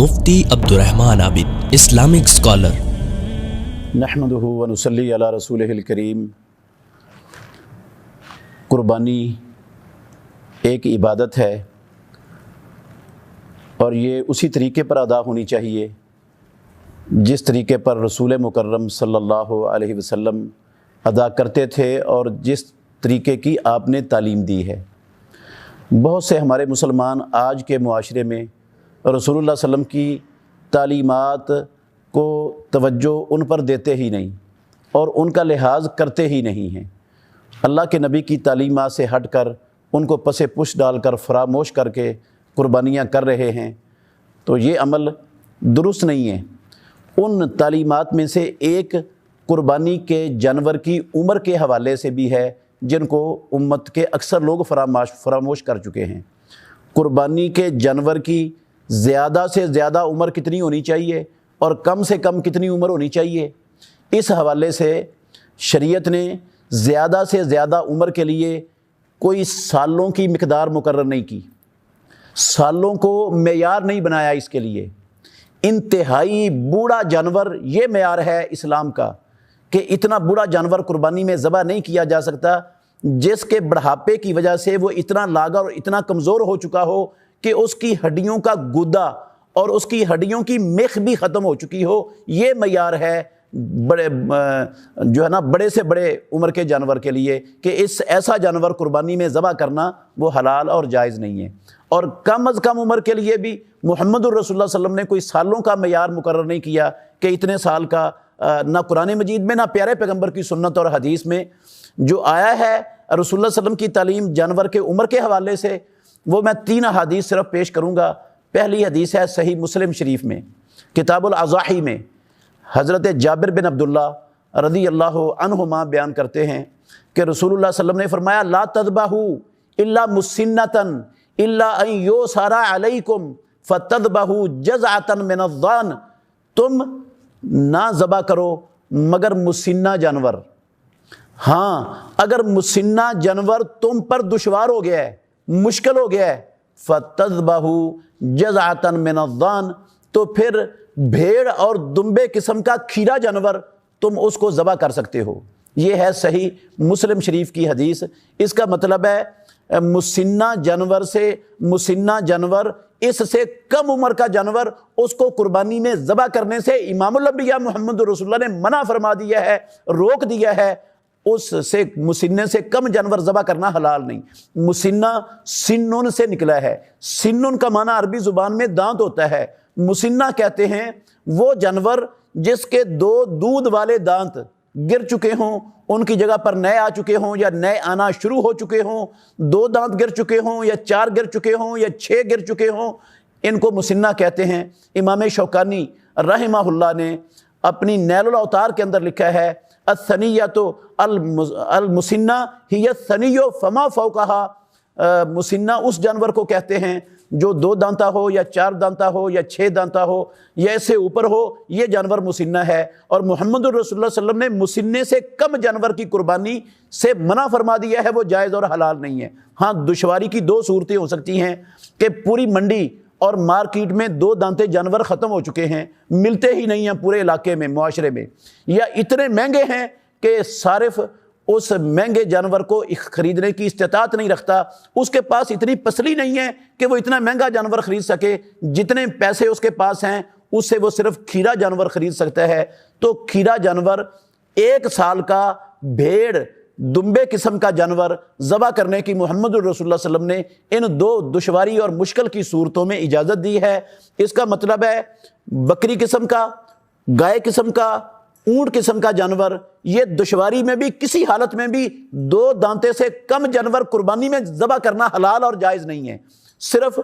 مفتی عبدالرحمن عابد، Islamic scholar. نحمدہ و نصلی علی رسولہ الکریم۔ قربانی ایک عبادت ہے اور یہ اسی طریقے پر ادا ہونی چاہیے جس طریقے پر رسول مکرم صلی اللہ علیہ وسلم ادا کرتے تھے اور جس طریقے کی آپ نے تعلیم دی ہے۔ بہت سے ہمارے مسلمان آج کے معاشرے میں رسول اللہ صلی اللہ علیہ وسلم کی تعلیمات کو توجہ ان پر دیتے ہی نہیں اور ان کا لحاظ کرتے ہی نہیں ہیں۔ اللہ کے نبی کی تعلیمات سے ہٹ کر ان کو پس پش ڈال کر فراموش کر کے قربانیاں کر رہے ہیں، تو یہ عمل درست نہیں ہے۔ ان تعلیمات میں سے ایک قربانی کے جانور کی عمر کے حوالے سے بھی ہے جن کو امت کے اکثر لوگ فراموش کر چکے ہیں۔ قربانی کے جانور کی زیادہ سے زیادہ عمر کتنی ہونی چاہیے اور کم سے کم کتنی عمر ہونی چاہیے، اس حوالے سے شریعت نے زیادہ سے زیادہ عمر کے لیے کوئی سالوں کی مقدار مقرر نہیں کی، سالوں کو معیار نہیں بنایا اس کے لیے۔ انتہائی بوڑھا جانور یہ معیار ہے اسلام کا کہ اتنا بوڑھا جانور قربانی میں ذبح نہیں کیا جا سکتا جس کے بڑھاپے کی وجہ سے وہ اتنا لاغر اور اتنا کمزور ہو چکا ہو کہ اس کی ہڈیوں کا گدا اور اس کی ہڈیوں کی میخ بھی ختم ہو چکی ہو۔ یہ معیار ہے بڑے سے بڑے عمر کے جانور کے لیے کہ ایسا جانور قربانی میں ذبح کرنا وہ حلال اور جائز نہیں ہے۔ اور کم از کم عمر کے لیے بھی محمد الرسول اللہ صلی اللہ علیہ وسلم نے کوئی سالوں کا معیار مقرر نہیں کیا کہ اتنے سال کا، نہ قرآن مجید میں نہ پیارے پیغمبر کی سنت اور حدیث میں جو آیا ہے رسول اللہ صلی اللہ علیہ وسلم کی تعلیم جانور کے عمر کے حوالے سے، وہ میں 3 احادیث صرف پیش کروں گا۔ پہلی حدیث ہے صحیح مسلم شریف میں کتاب الاضاحی میں، حضرت جابر بن عبداللہ رضی اللہ عنہما بیان کرتے ہیں کہ رسول اللہ صلی اللہ علیہ وسلم نے فرمایا لا تذبحوا الا مسنۃ الا ان یوسر علیکم فتذبحوا جزعۃ من الضان، تم نہ ذبح کرو مگر مسنہ جانور۔ ہاں اگر مسنہ جانور تم پر دشوار ہو گیا ہے، مشکل ہو گیا ہے، فَتَذْبَحُوا جَزْعَةً مِّنَ الضَّانِ، تو پھر بھیڑ اور دمبے قسم کا کھیرا جانور تم اس کو ذبح کر سکتے ہو۔ یہ ہے صحیح مسلم شریف کی حدیث۔ اس کا مطلب ہے مسنہ جانور سے، مسنہ جانور اس سے کم عمر کا جانور، اس کو قربانی میں ذبح کرنے سے امام الانبیاء محمد رسول اللہ نے منع فرما دیا ہے، روک دیا ہے۔ اس سے مسنہ سے کم جانور ذبح کرنا حلال نہیں۔ مسنہ سنن سے نکلا ہے، سنن کا معنی عربی زبان میں دانت ہوتا ہے۔ مسنہ کہتے ہیں وہ جانور جس کے 2 دودھ والے دانت گر چکے ہوں، ان کی جگہ پر نئے آ چکے ہوں یا نئے آنا شروع ہو چکے ہوں، 2 دانت گر چکے ہوں یا 4 گر چکے ہوں یا 6 گر چکے ہوں، ان کو مسنہ کہتے ہیں۔ امام شوکانی رحمہ اللہ نے اپنی نیل الاوطار کے اندر لکھا ہے الثنیۃ المسنہ ہی الثنی فما فوقہا، مسنہ اس جانور کو کہتے ہیں جو 2 دانتا ہو یا 4 دانتا ہو یا 6 دانتا ہو یا اس سے اوپر ہو، یہ جانور مسنہ ہے۔ اور محمد الرسول اللہ صلی اللہ علیہ وسلم نے مسنہ سے کم جانور کی قربانی سے منع فرما دیا ہے، وہ جائز اور حلال نہیں ہے۔ ہاں دشواری کی 2 صورتیں ہو سکتی ہیں کہ پوری منڈی اور مارکیٹ میں 2 دانتے جانور ختم ہو چکے ہیں، ملتے ہی نہیں ہیں پورے علاقے میں، معاشرے میں، یا اتنے مہنگے ہیں کہ صارف اس مہنگے جانور کو خریدنے کی استطاعت نہیں رکھتا، اس کے پاس اتنی پسلی نہیں ہے کہ وہ اتنا مہنگا جانور خرید سکے، جتنے پیسے اس کے پاس ہیں اس سے وہ صرف کھیرا جانور خرید سکتا ہے۔ تو کھیرا جانور 1 سال کا بھیڑ دمبے قسم کا جانور ذبح کرنے کی محمد الرسول اللہ صلی اللہ علیہ وسلم نے ان 2 دشواری اور مشکل کی صورتوں میں اجازت دی ہے۔ اس کا مطلب ہے بکری قسم کا، گائے قسم کا، اونٹ قسم کا جانور، یہ دشواری میں بھی کسی حالت میں بھی 2 دانتے سے کم جانور قربانی میں ذبح کرنا حلال اور جائز نہیں ہے صرف۔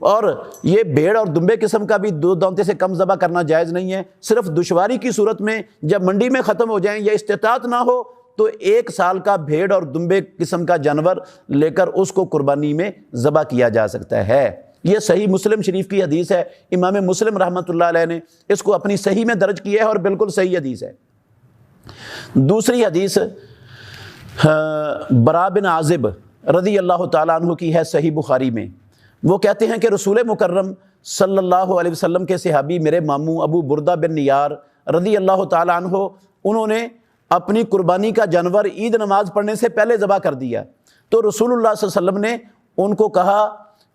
اور یہ بھیڑ اور دمبے قسم کا بھی 2 دانتے سے کم ذبح کرنا جائز نہیں ہے، صرف دشواری کی صورت میں جب منڈی میں ختم ہو جائیں یا استطاعت نہ ہو تو 1 سال کا بھیڑ اور دمبے قسم کا جانور لے کر اس کو قربانی میں ذبح کیا جا سکتا ہے۔ یہ صحیح مسلم شریف کی حدیث ہے، امام مسلم رحمۃ اللہ علیہ نے اس کو اپنی صحیح میں درج کیا ہے اور بالکل صحیح حدیث ہے۔ دوسری حدیث برا بن عازب رضی اللہ تعالیٰ عنہ کی ہے صحیح بخاری میں، وہ کہتے ہیں کہ رسول مکرم صلی اللہ علیہ وسلم کے صحابی میرے ماموں ابو بردہ بن نیار رضی اللہ تعالیٰ عنہ، انہوں نے اپنی قربانی کا جانور عید نماز پڑھنے سے پہلے ذبح کر دیا، تو رسول اللہ صلی اللہ علیہ وسلم نے ان کو کہا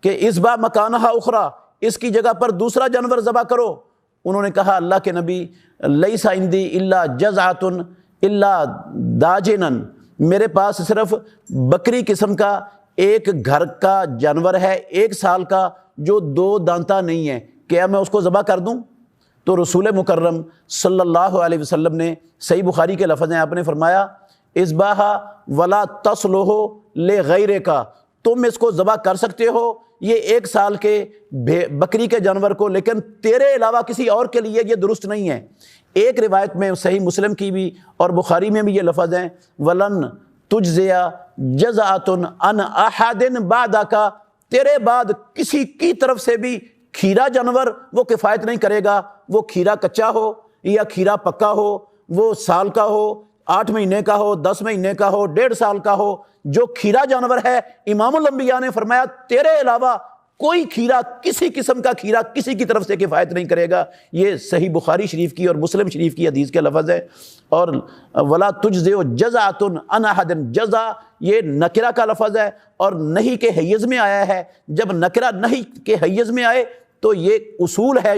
کہ اذبح مکانہا اخرى، اس کی جگہ پر دوسرا جانور ذبح کرو۔ انہوں نے کہا اللہ کے نبی لیس عندی الا جزعۃ الا داجنا، میرے پاس صرف بکری قسم کا ایک گھر کا جانور ہے 1 سال کا جو 2 دانتا نہیں ہے، کیا میں اس کو ذبح کر دوں؟ تو رسول مکرم صلی اللہ علیہ وسلم نے، صحیح بخاری کے لفظ ہیں، آپ نے فرمایا اذبح ولا تصلح لغیرک، تم اس کو ذبح کر سکتے ہو یہ 1 سال کے بکری کے جانور کو، لیکن تیرے علاوہ کسی اور کے لیے یہ درست نہیں ہے۔ ایک روایت میں صحیح مسلم کی بھی اور بخاری میں بھی یہ لفظ ہیں وَلَن تُجْزِيَ جَزَعَةٌ عَنْ أَحَدٍ بَعْدَكَ، تیرے بعد کسی کی طرف سے بھی کھیرا جانور وہ کفایت نہیں کرے گا، وہ کھیرا کچا ہو یا کھیرا پکا ہو، وہ سال کا ہو، 8 مہینے کا ہو، 10 مہینے کا ہو، 1.5 سال کا ہو، جو کھیرا جانور ہے امام الانبیاء نے فرمایا تیرے علاوہ کوئی کھیرا، کسی قسم کا کھیرا کسی کی طرف سے کفایت نہیں کرے گا۔ یہ صحیح بخاری شریف کی اور مسلم شریف کی حدیث کے لفظ ہے۔ اور ولا تجزئ جزعۃ عن احد، جزع یہ نکرہ کا لفظ ہے اور نہیں کے حیز میں آیا ہے، جب نکرہ نہیں کے حیز میں آئے تو یہ اصول ہے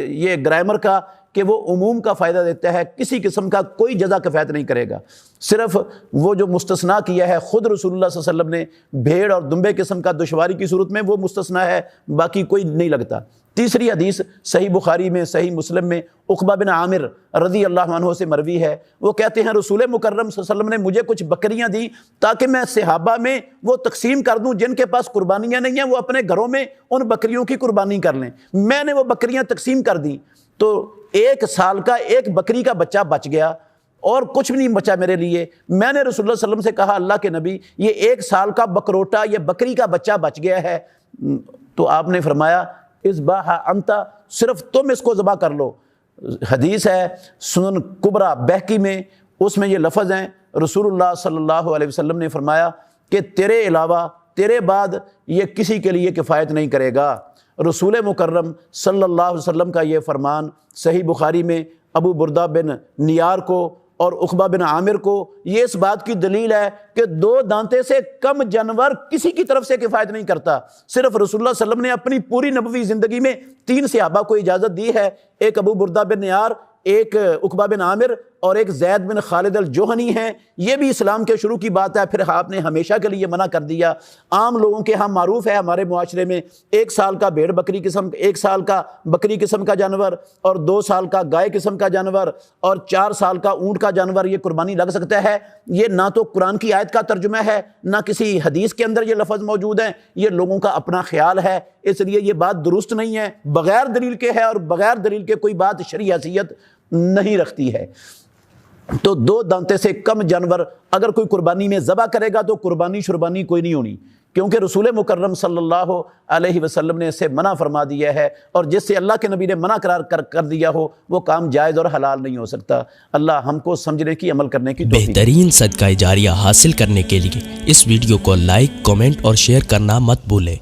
یہ گرامر کا کہ وہ عموم کا فائدہ دیتا ہے، کسی قسم کا کوئی جزا کفایت نہیں کرے گا۔ صرف وہ جو مستثنیٰ کیا ہے خود رسول اللہ صلی اللہ علیہ وسلم نے بھیڑ اور دمبے قسم کا دشواری کی صورت میں، وہ مستثنیٰ ہے، باقی کوئی نہیں لگتا۔ تیسری حدیث صحیح بخاری میں، صحیح مسلم میں عقبہ بن عامر رضی اللہ عنہ سے مروی ہے، وہ کہتے ہیں رسول مکرم صلی اللہ علیہ وسلم نے مجھے کچھ بکریاں دی تاکہ میں صحابہ میں وہ تقسیم کر دوں جن کے پاس قربانیاں نہیں ہیں، وہ اپنے گھروں میں ان بکریوں کی قربانی کر لیں۔ میں نے وہ بکریاں تقسیم کر دیں تو 1 سال کا ایک بکری کا بچہ بچ گیا اور کچھ بھی نہیں بچا میرے لیے۔ میں نے رسول اللہ صلی اللہ علیہ وسلم سے کہا اللہ کے نبی یہ 1 سال کا بکروٹا یہ بکری کا بچہ بچ گیا ہے، تو آپ نے فرمایا اذبح انت، صرف تم اس کو ذبح کر لو۔ حدیث ہے سنن کبریٰ بہقی میں، اس میں یہ لفظ ہیں رسول اللہ صلی اللہ علیہ وسلم نے فرمایا کہ تیرے علاوہ تیرے بعد یہ کسی کے لیے کفایت نہیں کرے گا۔ رسول مکرم صلی اللہ علیہ وسلم کا یہ فرمان صحیح بخاری میں ابو بردہ بن نیار کو اور عقبہ بن عامر کو یہ اس بات کی دلیل ہے کہ 2 دانتے سے کم جانور کسی کی طرف سے کفایت نہیں کرتا۔ صرف رسول اللہ صلی اللہ علیہ وسلم نے اپنی پوری نبوی زندگی میں 3 صحابہ کو اجازت دی ہے، ایک ابو بردہ بن نیار، ایک عقبہ بن عامر اور ایک زید بن خالد الجوہنی ہیں۔ یہ بھی اسلام کے شروع کی بات ہے، پھر آپ نے ہمیشہ کے لیے منع کر دیا۔ عام لوگوں کے ہاں معروف ہے ہمارے معاشرے میں 1 سال کا بھیڑ بکری قسم، 1 سال کا بکری قسم کا جانور اور 2 سال کا گائے قسم کا جانور اور 4 سال کا اونٹ کا جانور یہ قربانی لگ سکتا ہے۔ یہ نہ تو قرآن کی آیت کا ترجمہ ہے نہ کسی حدیث کے اندر یہ لفظ موجود ہیں، یہ لوگوں کا اپنا خیال ہے، اس لیے یہ بات درست نہیں ہے، بغیر دلیل کے ہے اور بغیر دلیل کے کوئی بات شرعی حیثیت نہیں رکھتی ہے۔ تو 2 دانتے سے کم جانور اگر کوئی قربانی میں ذبح کرے گا تو قربانی شربانی کوئی نہیں ہونی، کیونکہ رسول مکرم صلی اللہ علیہ وسلم نے اسے منع فرما دیا ہے، اور جس سے اللہ کے نبی نے منع قرار کر دیا ہو وہ کام جائز اور حلال نہیں ہو سکتا۔ اللہ ہم کو سمجھنے کی، عمل کرنے کی توفیق۔ بہترین صدقہ جاریہ حاصل کرنے کے لیے اس ویڈیو کو لائک، کمنٹ اور شیئر کرنا مت بھولیں۔